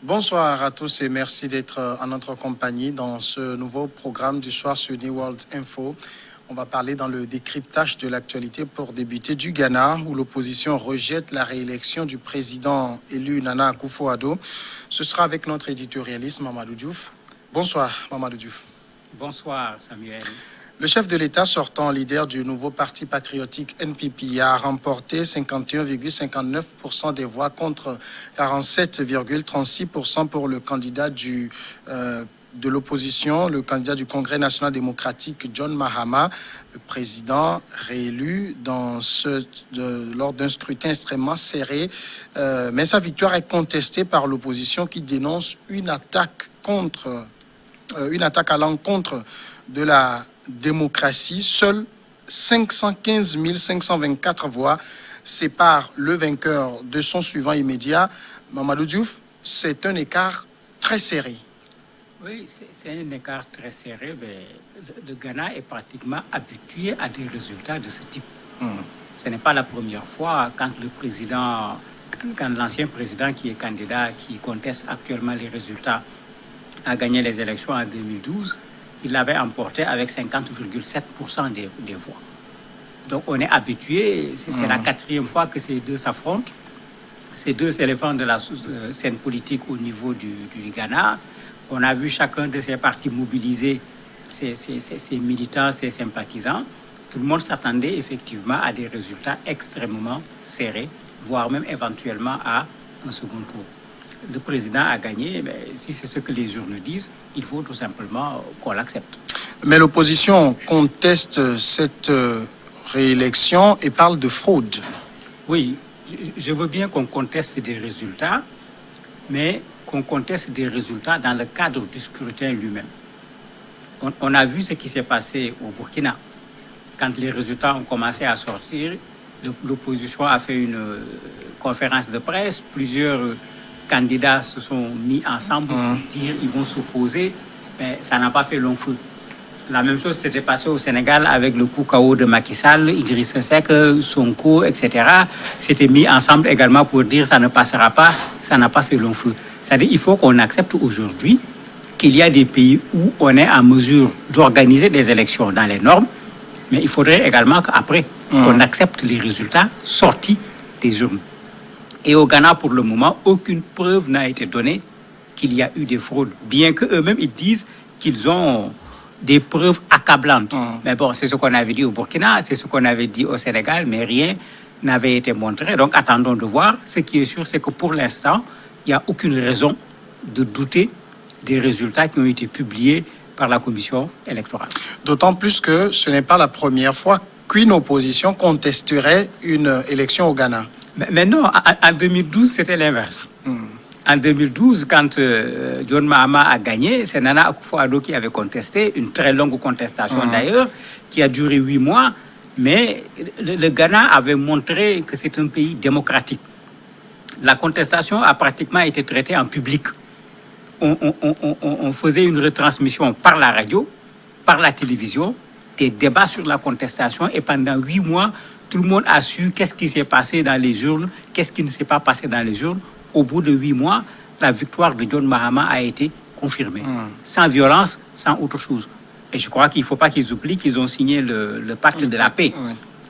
Bonsoir à tous et merci d'être en notre compagnie dans ce nouveau programme du soir sur New World Info. On va parler dans le décryptage de l'actualité pour débuter du Ghana, où l'opposition rejette la réélection du président élu Nana Akufo-Addo. Ce sera avec notre éditorialiste Mamadou Diouf. Bonsoir Mamadou Diouf. Bonsoir Samuel. Le chef de l'État sortant, leader du nouveau parti patriotique NPP, a remporté 51,59% des voix contre 47,36% pour le candidat de l'opposition, le candidat du Congrès national démocratique John Mahama, le président réélu lors d'un scrutin extrêmement serré. Mais sa victoire est contestée par l'opposition qui dénonce une attaque à l'encontre de la démocratie. Seuls 515 524 voix séparent le vainqueur de son suivant immédiat. Mamadou Diouf, c'est un écart très serré. Oui, c'est un écart très serré, mais le Ghana est pratiquement habitué à des résultats de ce type. Ce n'est pas la première fois quand l'ancien président qui est candidat, qui conteste actuellement les résultats, a gagné les élections en 2012. Il l'avait emporté avec 50,7% des voix. Donc on est habitué, c'est la quatrième fois que ces deux s'affrontent. Ces deux éléphants de la scène politique au niveau du Ghana. On a vu chacun de ces partis mobiliser ses militants, ses sympathisants. Tout le monde s'attendait effectivement à des résultats extrêmement serrés, voire même éventuellement à un second tour. Le président a gagné, mais si c'est ce que les urnes disent, il faut tout simplement qu'on l'accepte. Mais l'opposition conteste cette réélection et parle de fraude. Oui, je veux bien qu'on conteste des résultats, mais qu'on conteste des résultats dans le cadre du scrutin lui-même. On a vu ce qui s'est passé au Burkina. Quand les résultats ont commencé à sortir, l'opposition a fait une conférence de presse, plusieurs candidats se sont mis ensemble pour dire qu'ils vont s'opposer, mais ça n'a pas fait long feu. La même chose s'était passée au Sénégal avec le coup KO de Macky Sall, Idrissa Seck, Sonko, etc. S'étaient mis ensemble également pour dire ça ne passera pas, ça n'a pas fait long feu. C'est-à-dire qu'il faut qu'on accepte aujourd'hui qu'il y a des pays où on est en mesure d'organiser des élections dans les normes, mais il faudrait également qu'après, qu'on accepte les résultats sortis des urnes. Et au Ghana, pour le moment, aucune preuve n'a été donnée qu'il y a eu des fraudes, bien qu'eux-mêmes, ils disent qu'ils ont des preuves accablantes. Mais bon, c'est ce qu'on avait dit au Burkina, c'est ce qu'on avait dit au Sénégal, mais rien n'avait été montré. Donc, attendons de voir. Ce qui est sûr, c'est que pour l'instant, il n'y a aucune raison de douter des résultats qui ont été publiés par la commission électorale. D'autant plus que ce n'est pas la première fois qu'une opposition contesterait une élection au Ghana. Mais non, en 2012, c'était l'inverse. En 2012, quand John Mahama a gagné, c'est Nana Akufo-Addo qui avait contesté, une très longue contestation d'ailleurs, qui a duré 8 mois. Mais le Ghana avait montré que c'est un pays démocratique. La contestation a pratiquement été traitée en public. On faisait une retransmission par la radio, par la télévision, des débats sur la contestation, et pendant 8 mois, tout le monde a su qu'est-ce qui s'est passé dans les urnes, qu'est-ce qui ne s'est pas passé dans les urnes. Au bout de 8 mois, la victoire de John Mahama a été confirmée. Sans violence, sans autre chose. Et je crois qu'il ne faut pas qu'ils oublient qu'ils ont signé le pacte de la paix.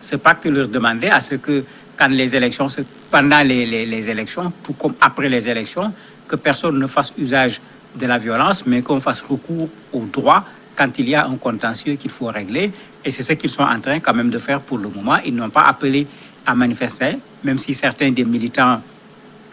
Ce pacte leur demandait à ce que, quand les élections, pendant les élections, tout comme après les élections, que personne ne fasse usage de la violence, mais qu'on fasse recours au droit quand il y a un contentieux qu'il faut régler. Et c'est ce qu'ils sont en train quand même de faire pour le moment. Ils n'ont pas appelé à manifester, même si certains des militants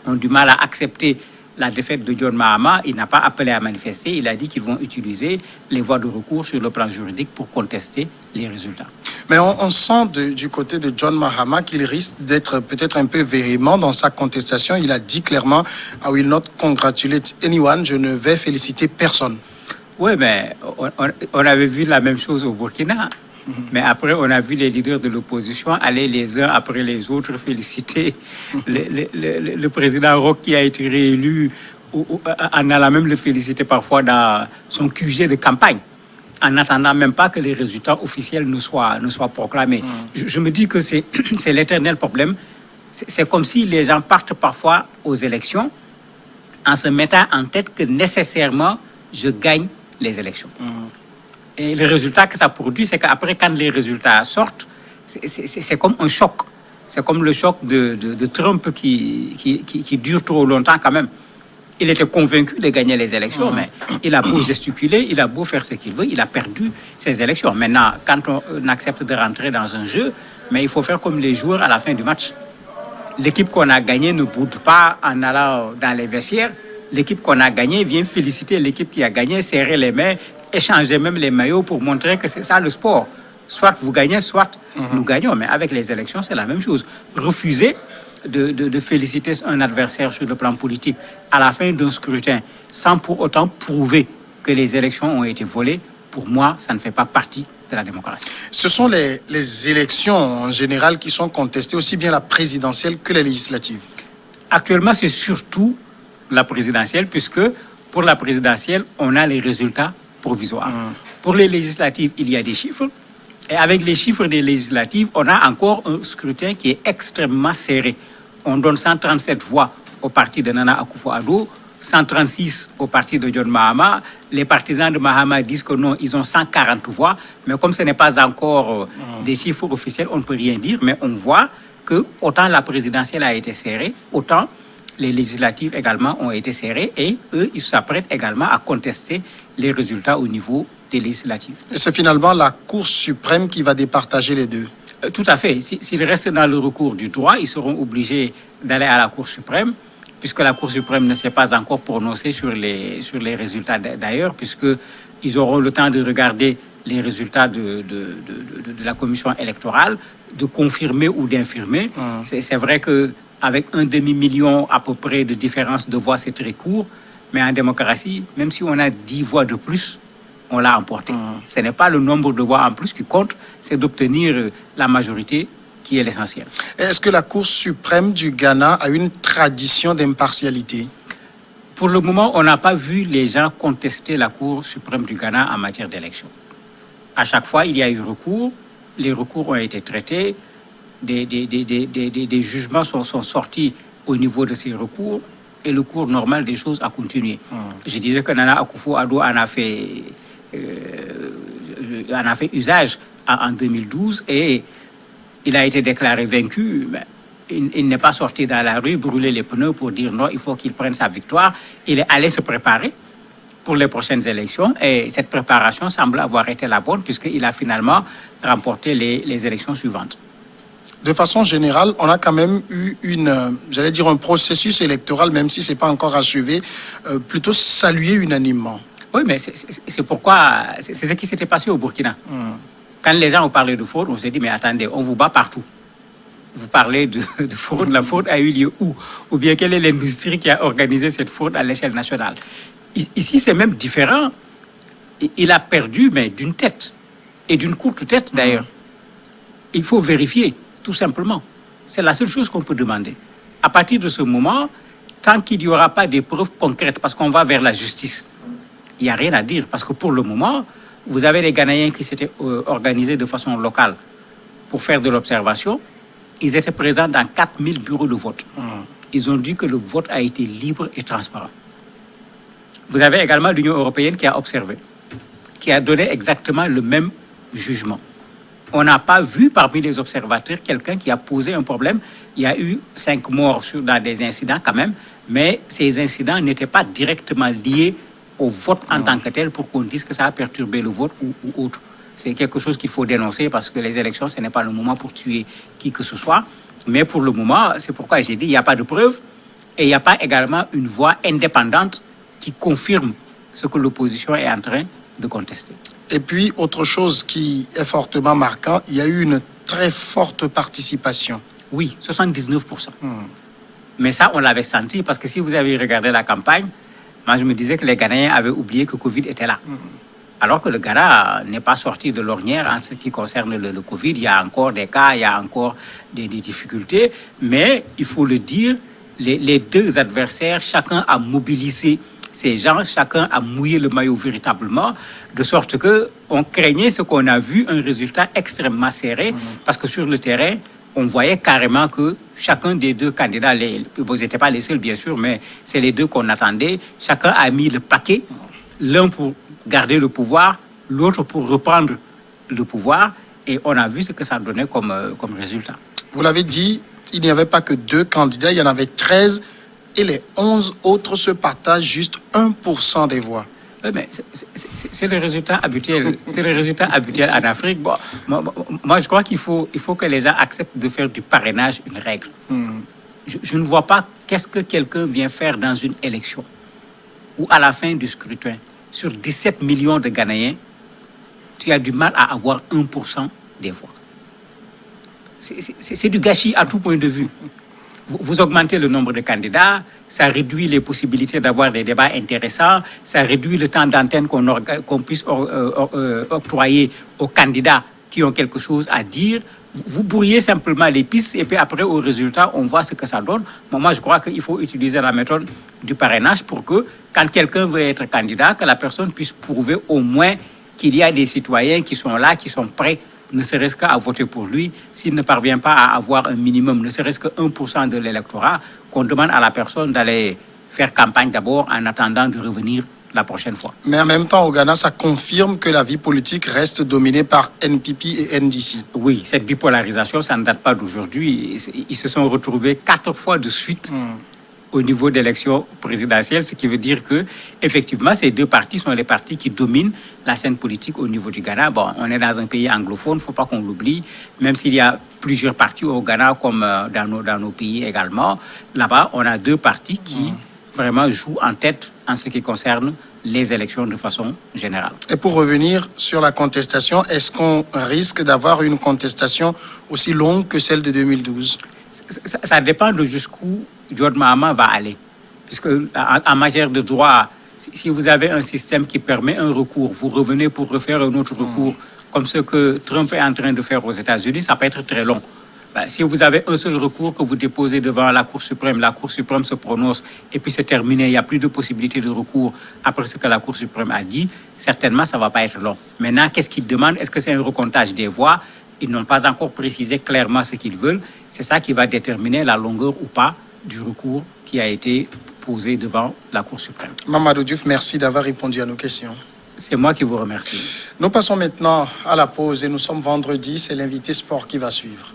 ont du mal à accepter la défaite de John Mahama. Il n'a pas appelé à manifester. Il a dit qu'ils vont utiliser les voies de recours sur le plan juridique pour contester les résultats. Mais on sent du côté de John Mahama qu'il risque d'être peut-être un peu véhément dans sa contestation. Il a dit clairement « I will not congratulate anyone », je ne vais féliciter personne. Oui, mais on avait vu la même chose au Burkina. Mais après, on a vu les leaders de l'opposition aller les uns après les autres féliciter le président Roch qui a été réélu, en allant même le féliciter parfois dans son QG de campagne, en n'attendant même pas que les résultats officiels ne soient proclamés. Je me dis que c'est l'éternel problème. C'est comme si les gens partent parfois aux élections en se mettant en tête que nécessairement, je gagne les élections. Et le résultat que ça produit, c'est qu'après, quand les résultats sortent, c'est comme un choc. C'est comme le choc de Trump qui dure trop longtemps quand même. Il était convaincu de gagner les élections, mais il a beau gesticuler, il a beau faire ce qu'il veut, il a perdu ses élections. Maintenant, quand on accepte de rentrer dans un jeu, mais il faut faire comme les joueurs à la fin du match. L'équipe qu'on a gagnée ne boude pas en allant dans les vestiaires. L'équipe qu'on a gagnée vient féliciter l'équipe qui a gagné, serrer les mains, échanger même les maillots pour montrer que c'est ça le sport. Soit vous gagnez, soit nous gagnons. Mais avec les élections, c'est la même chose. Refuser de féliciter un adversaire sur le plan politique à la fin d'un scrutin sans pour autant prouver que les élections ont été volées, pour moi, ça ne fait pas partie de la démocratie. Ce sont les élections en général qui sont contestées, aussi bien la présidentielle que les législatives. Actuellement, c'est surtout la présidentielle, puisque pour la présidentielle, on a les résultats provisoires. Pour les législatives, il y a des chiffres. Et avec les chiffres des législatives, on a encore un scrutin qui est extrêmement serré. On donne 137 voix au parti de Nana Akufo-Addo, 136 au parti de John Mahama. Les partisans de Mahama disent que non, ils ont 140 voix. Mais comme ce n'est pas encore des chiffres officiels, on ne peut rien dire. Mais on voit que autant la présidentielle a été serrée, autant les législatives également ont été serrées. Et eux, ils s'apprêtent également à contester les résultats au niveau des législatives. Et c'est finalement la Cour suprême qui va départager les deux. Tout à fait. S'ils restent dans le recours du droit, ils seront obligés d'aller à la Cour suprême, puisque la Cour suprême ne s'est pas encore prononcée sur les résultats d'ailleurs, puisqu'ils auront le temps de regarder les résultats de la commission électorale, de confirmer ou d'infirmer. C'est vrai qu'avec un demi-million à peu près de différence de voix, c'est très court, mais en démocratie, même si on a 10 voix de plus, on l'a emporté. Ce n'est pas le nombre de voix en plus qui compte, c'est d'obtenir la majorité qui est l'essentiel. Est-ce que la Cour suprême du Ghana a une tradition d'impartialité? Pour le moment, on n'a pas vu les gens contester la Cour suprême du Ghana en matière d'élection. À chaque fois, il y a eu recours, les recours ont été traités, des jugements sont sortis au niveau de ces recours et le cours normal des choses a continué. Je disais que Nana Akufo-Addo en a fait usage en 2012 et il a été déclaré vaincu. Mais il n'est pas sorti dans la rue, brûler les pneus pour dire non, il faut qu'il prenne sa victoire. Il est allé se préparer pour les prochaines élections et cette préparation semble avoir été la bonne puisqu'il a finalement remporté les élections suivantes. De façon générale, on a quand même eu un processus électoral, même si ce n'est pas encore achevé, plutôt salué unanimement. Oui, mais c'est pourquoi, c'est ce qui s'était passé au Burkina. Quand les gens ont parlé de fraude, on s'est dit, mais attendez, on vous bat partout. Vous parlez de fraude, la fraude a eu lieu où? Ou bien quelle est l'industrie qui a organisé cette fraude à l'échelle nationale? Ici, c'est même différent. Il a perdu, mais d'une tête, et d'une courte tête d'ailleurs. Il faut vérifier, tout simplement. C'est la seule chose qu'on peut demander. À partir de ce moment, tant qu'il n'y aura pas des preuves concrètes, parce qu'on va vers la justice, il n'y a rien à dire. Parce que pour le moment, vous avez les Ghanéens qui s'étaient organisés de façon locale pour faire de l'observation. Ils étaient présents dans 4000 bureaux de vote. Ils ont dit que le vote a été libre et transparent. Vous avez également l'Union européenne qui a observé, qui a donné exactement le même jugement. On n'a pas vu parmi les observateurs quelqu'un qui a posé un problème. Il y a eu 5 morts dans des incidents quand même, mais ces incidents n'étaient pas directement liés au vote en tant que tel pour qu'on dise que ça a perturbé le vote ou autre. C'est quelque chose qu'il faut dénoncer parce que les élections, ce n'est pas le moment pour tuer qui que ce soit. Mais pour le moment, c'est pourquoi j'ai dit il n'y a pas de preuves et il n'y a pas également une voix indépendante qui confirme ce que l'opposition est en train de contester. Et puis, autre chose qui est fortement marquant, il y a eu une très forte participation. Oui, 79%. Mais ça, on l'avait senti parce que si vous avez regardé la campagne, moi, je me disais que les Ghanéens avaient oublié que le Covid était là. Alors que le Ghana n'est pas sorti de l'ornière en ce qui concerne le Covid. Il y a encore des cas, il y a encore des difficultés. Mais il faut le dire, les deux adversaires, chacun a mobilisé ces gens, chacun a mouillé le maillot véritablement, de sorte qu'on craignait ce qu'on a vu, un résultat extrêmement serré, parce que sur le terrain, on voyait carrément que chacun des deux candidats, vous n'étiez pas les seuls bien sûr, mais c'est les deux qu'on attendait, chacun a mis le paquet, l'un pour garder le pouvoir, l'autre pour reprendre le pouvoir, et on a vu ce que ça donnait comme résultat. Vous l'avez dit, il n'y avait pas que 2 candidats, il y en avait 13, et les 11 autres se partagent juste 1% des voix. Oui, mais c'est le résultat habituel. C'est le résultat habituel en Afrique. Bon, moi, je crois qu'il faut que les gens acceptent de faire du parrainage une règle. Je ne vois pas qu'est-ce que quelqu'un vient faire dans une élection où, à la fin du scrutin, sur 17 millions de Ghanéens, tu as du mal à avoir 1% des voix. C'est du gâchis à tout point de vue. Vous augmentez le nombre de candidats, ça réduit les possibilités d'avoir des débats intéressants, ça réduit le temps d'antenne qu'on puisse octroyer aux candidats qui ont quelque chose à dire. Vous brouillez simplement les pistes et puis après, au résultat, on voit ce que ça donne. Moi, je crois qu'il faut utiliser la méthode du parrainage pour que, quand quelqu'un veut être candidat, que la personne puisse prouver au moins qu'il y a des citoyens qui sont là, qui sont prêts, ne serait-ce qu'à voter pour lui, s'il ne parvient pas à avoir un minimum, ne serait-ce que 1% de l'électorat, qu'on demande à la personne d'aller faire campagne d'abord en attendant de revenir la prochaine fois. Mais en même temps, au Ghana, ça confirme que la vie politique reste dominée par NPP et NDC. Oui, cette bipolarisation, ça ne date pas d'aujourd'hui. Ils se sont retrouvés 4 fois de suite au niveau d'élections présidentielles, ce qui veut dire que, effectivement, ces deux partis sont les partis qui dominent la scène politique au niveau du Ghana. Bon, on est dans un pays anglophone, il ne faut pas qu'on l'oublie, même s'il y a plusieurs partis au Ghana, comme dans nos pays également. Là-bas, on a 2 partis qui vraiment jouent en tête en ce qui concerne les élections de façon générale. Et pour revenir sur la contestation, est-ce qu'on risque d'avoir une contestation aussi longue que celle de 2012 ? Ça dépend de jusqu'où John Mahama va aller. Puisque en matière de droit, si vous avez un système qui permet un recours, vous revenez pour refaire un autre recours, comme ce que Trump est en train de faire aux États-Unis, ça peut être très long. Si vous avez un seul recours que vous déposez devant la Cour suprême se prononce et puis c'est terminé, il n'y a plus de possibilité de recours après ce que la Cour suprême a dit, certainement ça ne va pas être long. Maintenant, qu'est-ce qu'ils demandent? Est-ce que c'est un recomptage des voix? Ils n'ont pas encore précisé clairement ce qu'ils veulent. C'est ça qui va déterminer la longueur ou pas du recours qui a été posé devant la Cour suprême. Mamadou Diouf, merci d'avoir répondu à nos questions. C'est moi qui vous remercie. Nous passons maintenant à la pause et nous sommes vendredi, c'est l'invité sport qui va suivre.